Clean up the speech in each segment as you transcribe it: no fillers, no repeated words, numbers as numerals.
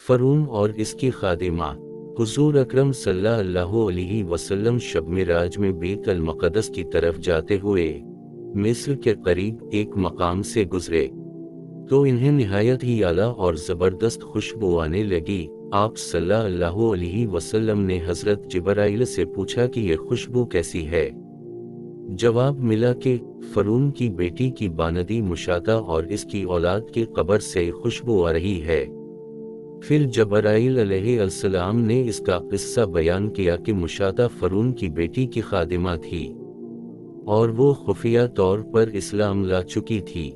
فرون اور اس کی خادمہ حضور اکرم صلی اللہ علیہ وسلم شب معراج میں بیت المقدس کی طرف جاتے ہوئے مصر کے قریب ایک مقام سے گزرے تو انہیں نہایت ہی اعلیٰ اور زبردست خوشبو آنے لگی۔ آپ صلی اللہ علیہ وسلم نے حضرت جبرائیل سے پوچھا کہ یہ خوشبو کیسی ہے؟ جواب ملا کہ فرون کی بیٹی کی باندی مشاطہ اور اس کی اولاد کی قبر سے خوشبو آ رہی ہے۔ پھر جبرائیل علیہ السلام نے اس کا قصہ بیان کیا کہ مشاطہ فرون کی بیٹی کی خادمہ تھی اور وہ خفیہ طور پر اسلام لا چکی تھی۔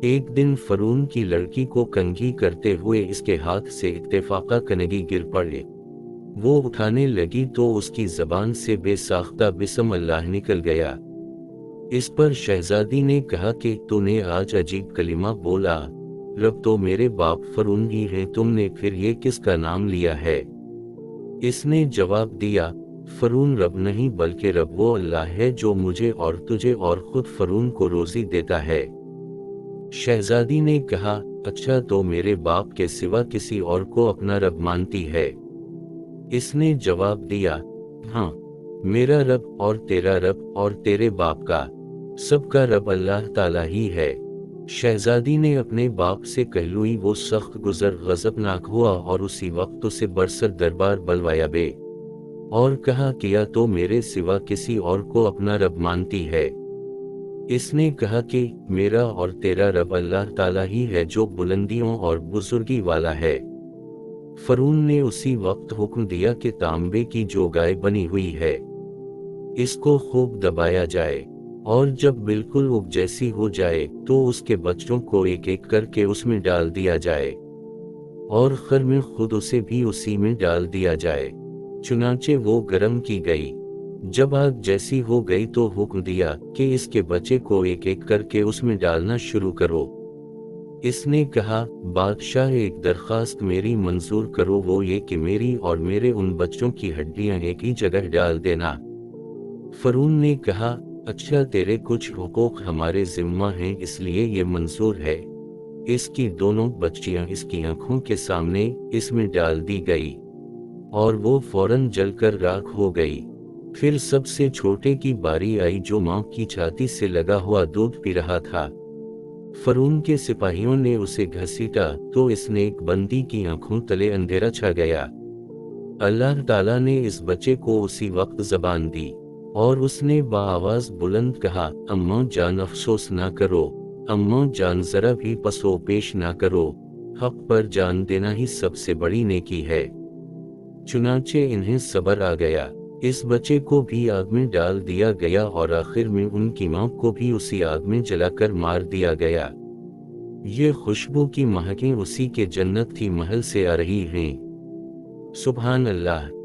ایک دن فرون کی لڑکی کو کنگھی کرتے ہوئے اس کے ہاتھ سے اتفاقہ کنگھی گر پڑے۔ وہ اٹھانے لگی تو اس کی زبان سے بے ساختہ بسم اللہ نکل گیا۔ اس پر شہزادی نے کہا کہ تو نے آج عجیب کلمہ بولا، رب تو میرے باپ فرون ہی ہے، تم نے پھر یہ کس کا نام لیا ہے؟ اس نے جواب دیا، فرون رب نہیں بلکہ رب وہ اللہ ہے جو مجھے اور تجھے اور خود فرون کو روزی دیتا ہے۔ شہزادی نے کہا، اچھا تو میرے باپ کے سوا کسی اور کو اپنا رب مانتی ہے؟ اس نے جواب دیا، ہاں، میرا رب اور تیرا رب اور تیرے باپ کا، سب کا رب اللہ تعالیٰ ہی ہے۔ شہزادی نے اپنے باپ سے کہلوئی وہ سخت گزر غضبناک ہوا اور اسی وقت اسے برسر دربار بلوایا بے اور کہا کیا تو میرے سوا کسی اور کو اپنا رب مانتی ہے؟ اس نے کہا کہ میرا اور تیرا رب اللہ تعالیٰ ہی ہے جو بلندیوں اور بزرگی والا ہے۔ فرون نے اسی وقت حکم دیا کہ تانبے کی جو گائے بنی ہوئی ہے اس کو خوب دبایا جائے اور جب بالکل اگ جیسی ہو جائے تو اس کے بچوں کو ایک ایک کر کے اس میں ڈال دیا جائے اور خر میں خود اسے بھی اسی میں ڈال دیا جائے۔ چنانچہ وہ گرم کی گئی۔ جب آگ جیسی ہو گئی تو حکم دیا کہ اس کے بچے کو ایک ایک کر کے اس میں ڈالنا شروع کرو۔ اس نے کہا، بادشاہ ایک درخواست میری منظور کرو، وہ یہ کہ میری اور میرے ان بچوں کی ہڈیاں ایک ہی جگہ ڈال دینا۔ فرون نے کہا، اچھا تیرے کچھ حقوق ہمارے ذمہ ہیں اس لیے یہ منظور ہے۔ اس کی دونوں بچیاں اس کی آنکھوں کے سامنے اس میں ڈال دی گئی اور وہ فوراً جل کر راکھ ہو گئی۔ پھر سب سے چھوٹے کی باری آئی جو ماں کی چھاتی سے لگا ہوا دودھ پی رہا تھا۔ فرون کے سپاہیوں نے اسے گھسیٹا تو اس نیک بندی کی آنکھوں تلے اندھیرا چھا گیا۔ اللہ تعالیٰ نے اس بچے کو اسی وقت زبان دی اور اس نے بآواز بلند کہا، اماں جان افسوس نہ کرو، اماں جان ذرا بھی پسو پیش نہ کرو، حق پر جان دینا ہی سب سے بڑی نیکی ہے۔ چنانچہ انہیں صبر آ گیا۔ اس بچے کو بھی آگ میں ڈال دیا گیا اور آخر میں ان کی ماں کو بھی اسی آگ میں جلا کر مار دیا گیا۔ یہ خوشبو کی مہکیں اسی کے جنت کی محل سے آ رہی ہیں۔ سبحان اللہ۔